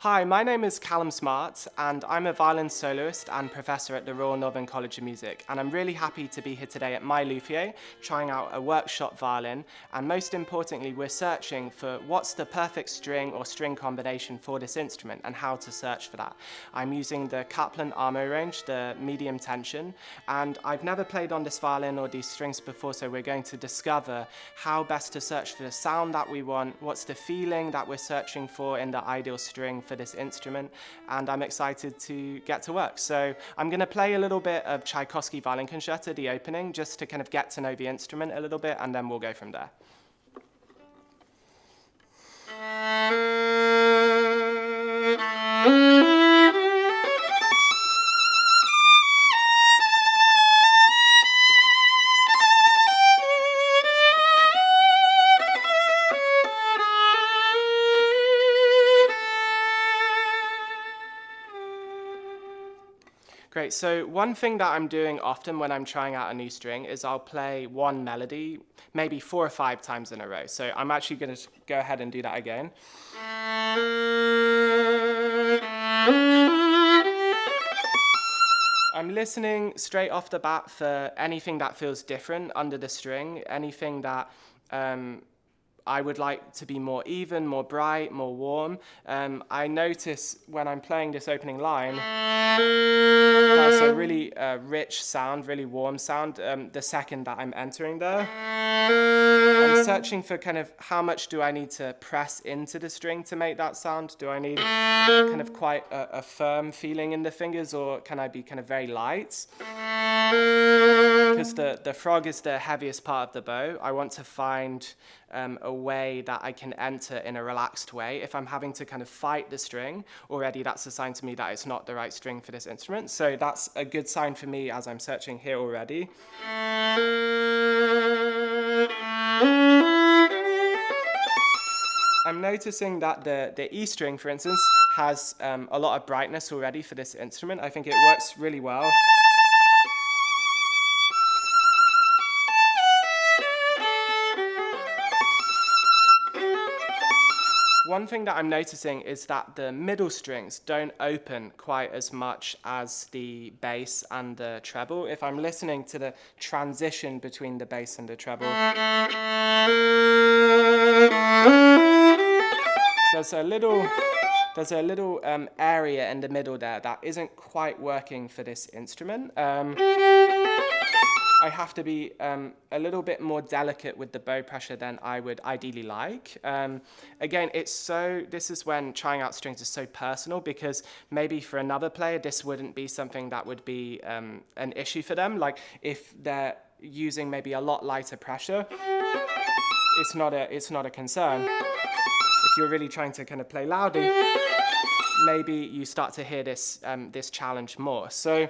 Hi, my name is Callum Smart, and I'm a violin soloist and professor at the Royal Northern College of Music. And I'm really happy to be here today at my luthier, trying out a workshop violin. And most importantly, we're searching for what's the perfect string or string combination for this instrument and how to search for that. I'm using the Kaplan Amo range, the medium tension, and I've never played on this violin or these strings before, so we're going to discover how best to search for the sound that we want, what's the feeling that we're searching for in the ideal string for this instrument, and I'm excited to get to work. So I'm going to play a little bit of Tchaikovsky Violin Concerto, the opening, just to kind of get to know the instrument a little bit, and then we'll go from there. Great, so one thing that I'm doing often when I'm trying out a new string is I'll play one melody, maybe 4 or 5 times in a row. So I'm actually going to go ahead and do that again. I'm listening straight off the bat for anything that feels different under the string, anything that I would like to be more even, more bright, more warm. I notice when I'm playing this opening line, that's a really rich sound, really warm sound, the second that I'm entering there. I'm searching for kind of how much do I need to press into the string to make that sound? Do I need kind of quite a firm feeling in the fingers, or can I be kind of very light? Because the frog is the heaviest part of the bow, I want to find a way that I can enter in a relaxed way. If I'm having to kind of fight the string, already that's a sign to me that it's not the right string for this instrument. So that's a good sign for me as I'm searching here already. I'm noticing that the E string, for instance, has a lot of brightness already for this instrument. I think it works really well. One thing that I'm noticing is that the middle strings don't open quite as much as the bass and the treble. If I'm listening to the transition between the bass and the treble, there's a little area in the middle there that isn't quite working for this instrument. I have to be a little bit more delicate with the bow pressure than I would ideally like. Again, this is when trying out strings is so personal, because maybe for another player, this wouldn't be something that would be an issue for them. Like if they're using maybe a lot lighter pressure, it's not a concern. If you're really trying to kind of play loudly, maybe you start to hear this challenge more. So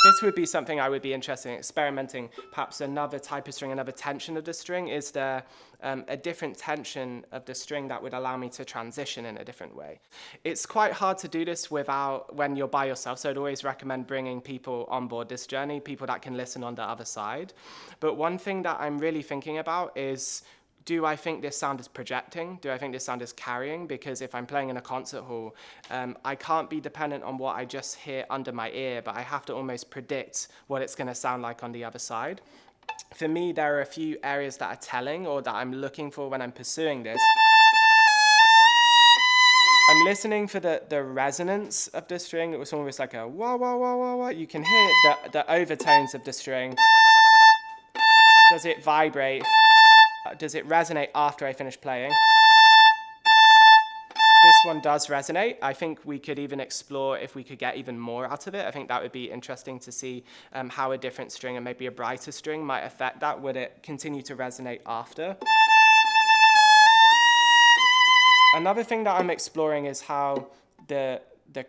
this would be something I would be interested in experimenting. Perhaps another type of string, another tension of the string. Is there a different tension of the string that would allow me to transition in a different way? It's quite hard to do this when you're by yourself, so I'd always recommend bringing people on board this journey, people that can listen on the other side. But one thing that I'm really thinking about is, do I think this sound is projecting? Do I think this sound is carrying? Because if I'm playing in a concert hall, I can't be dependent on what I just hear under my ear, but I have to almost predict what it's going to sound like on the other side. For me, there are a few areas that are telling, or that I'm looking for when I'm pursuing this. I'm listening for the resonance of the string. It was almost like a wah, wah, wah, wah, wah. You can hear the overtones of the string. Does it vibrate? Does it resonate after I finish playing? This one does resonate. I think we could even explore if we could get even more out of it. I think that would be interesting to see how a different string, and maybe a brighter string, might affect that. Would it continue to resonate after? Another thing that I'm exploring is how the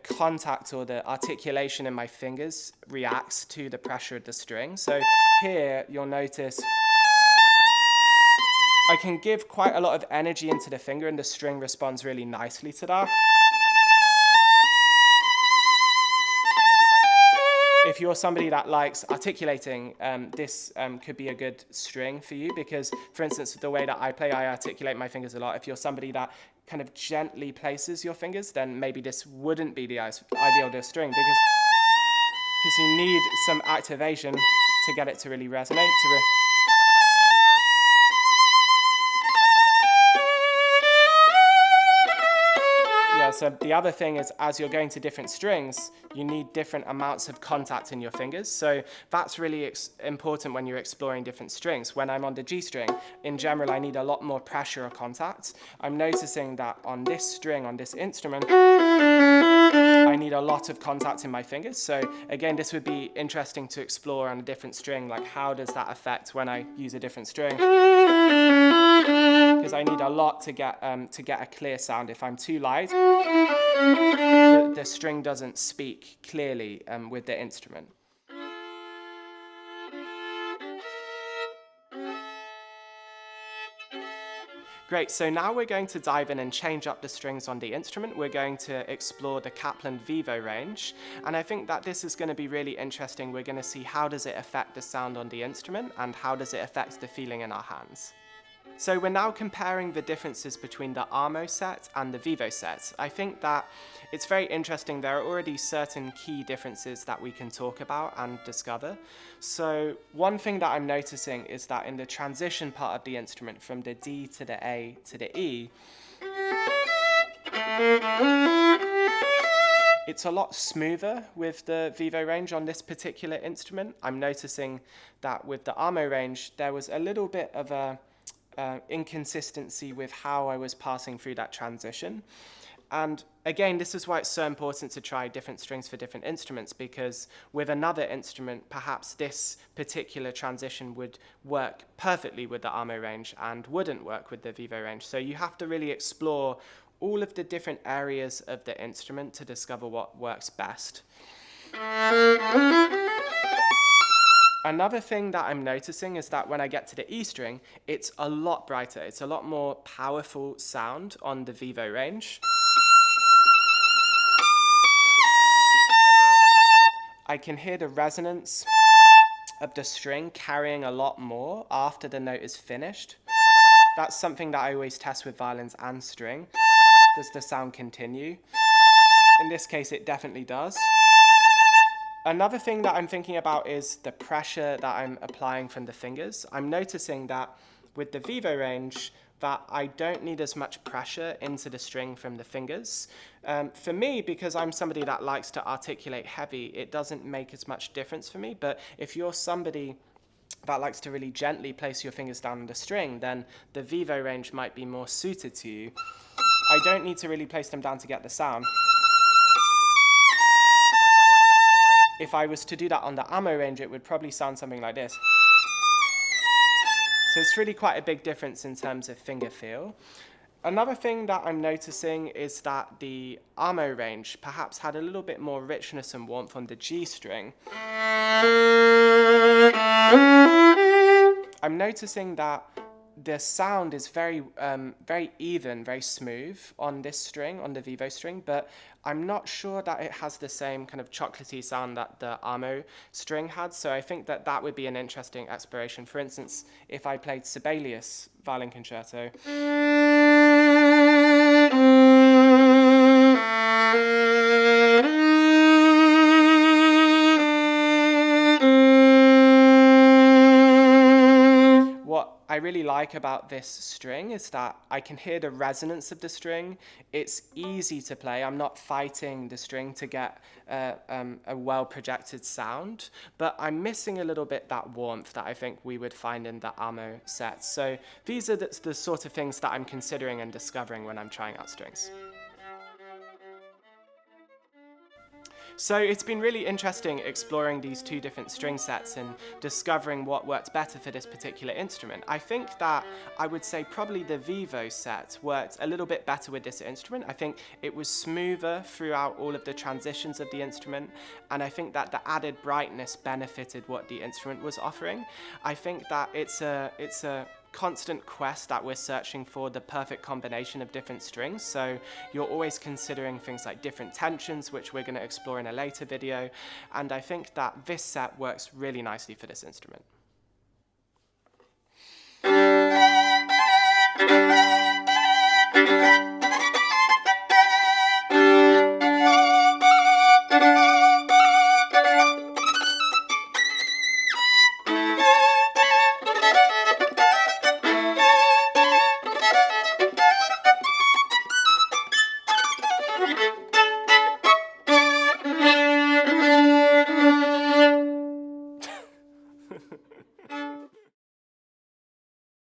contact or the articulation in my fingers reacts to the pressure of the string. So here you'll notice I can give quite a lot of energy into the finger, and the string responds really nicely to that. if you're somebody that likes articulating, this could be a good string for you because, for instance, the way that I play, I articulate my fingers a lot. If you're somebody that kind of gently places your fingers, then maybe this wouldn't be the ideal string because you need some activation to get it to really resonate. So the other thing is, as you're going to different strings, you need different amounts of contact in your fingers. So that's really important when you're exploring different strings. When I'm on the G string, in general, I need a lot more pressure or contact. I'm noticing that on this string, on this instrument, I need a lot of contact in my fingers. So again, this would be interesting to explore on a different string, like how does that affect when I use a different string? Because I need a lot to get a clear sound. If I'm too light, the string doesn't speak clearly with the instrument. Great, so now we're going to dive in and change up the strings on the instrument. We're going to explore the Kaplan Vivo range, and I think that this is going to be really interesting. We're going to see how does it affect the sound on the instrument and how does it affect the feeling in our hands. So we're now comparing the differences between the Amo set and the Vivo set. I think that it's very interesting. There are already certain key differences that we can talk about and discover. So one thing that I'm noticing is that in the transition part of the instrument from the D to the A to the E, it's a lot smoother with the Vivo range on this particular instrument. I'm noticing that with the Amo range, there was a little bit of a inconsistency with how I was passing through that transition. And again, this is why it's so important to try different strings for different instruments, because with another instrument, perhaps this particular transition would work perfectly with the Amo range and wouldn't work with the Vivo range. So you have to really explore all of the different areas of the instrument to discover what works best. Another thing that I'm noticing is that when I get to the E string, it's a lot brighter. It's a lot more powerful sound on the Vivo range. I can hear the resonance of the string carrying a lot more after the note is finished. That's something that I always test with violins and string. Does the sound continue? In this case, it definitely does. Another thing that I'm thinking about is the pressure that I'm applying from the fingers. I'm noticing that with the Vivo range, that I don't need as much pressure into the string from the fingers. For me, because I'm somebody that likes to articulate heavy, it doesn't make as much difference for me. But if you're somebody that likes to really gently place your fingers down on the string, then the Vivo range might be more suited to you. I don't need to really place them down to get the sound. If I was to do that on the Amo range, it would probably sound something like this. So it's really quite a big difference in terms of finger feel. Another thing that I'm noticing is that the Amo range perhaps had a little bit more richness and warmth on the G string. I'm noticing that the sound is very even, very smooth on this string, on the Vivo string, but I'm not sure that it has the same kind of chocolatey sound that the Amo string had, so I think that that would be an interesting exploration. For instance, if I played Sibelius violin concerto, I really like about this string is that I can hear the resonance of the string. It's easy to play. I'm not fighting the string to get a well-projected sound, but I'm missing a little bit that warmth that I think we would find in the Amo set. So these are the sort of things that I'm considering and discovering when I'm trying out strings. So it's been really interesting exploring these two different string sets and discovering what worked better for this particular instrument. I think that I would say probably the Vivo set worked a little bit better with this instrument. I think it was smoother throughout all of the transitions of the instrument, and I think that the added brightness benefited what the instrument was offering. I think that it's a constant quest that we're searching for the perfect combination of different strings. So you're always considering things like different tensions, which we're going to explore in a later video. And I think that this set works really nicely for this instrument.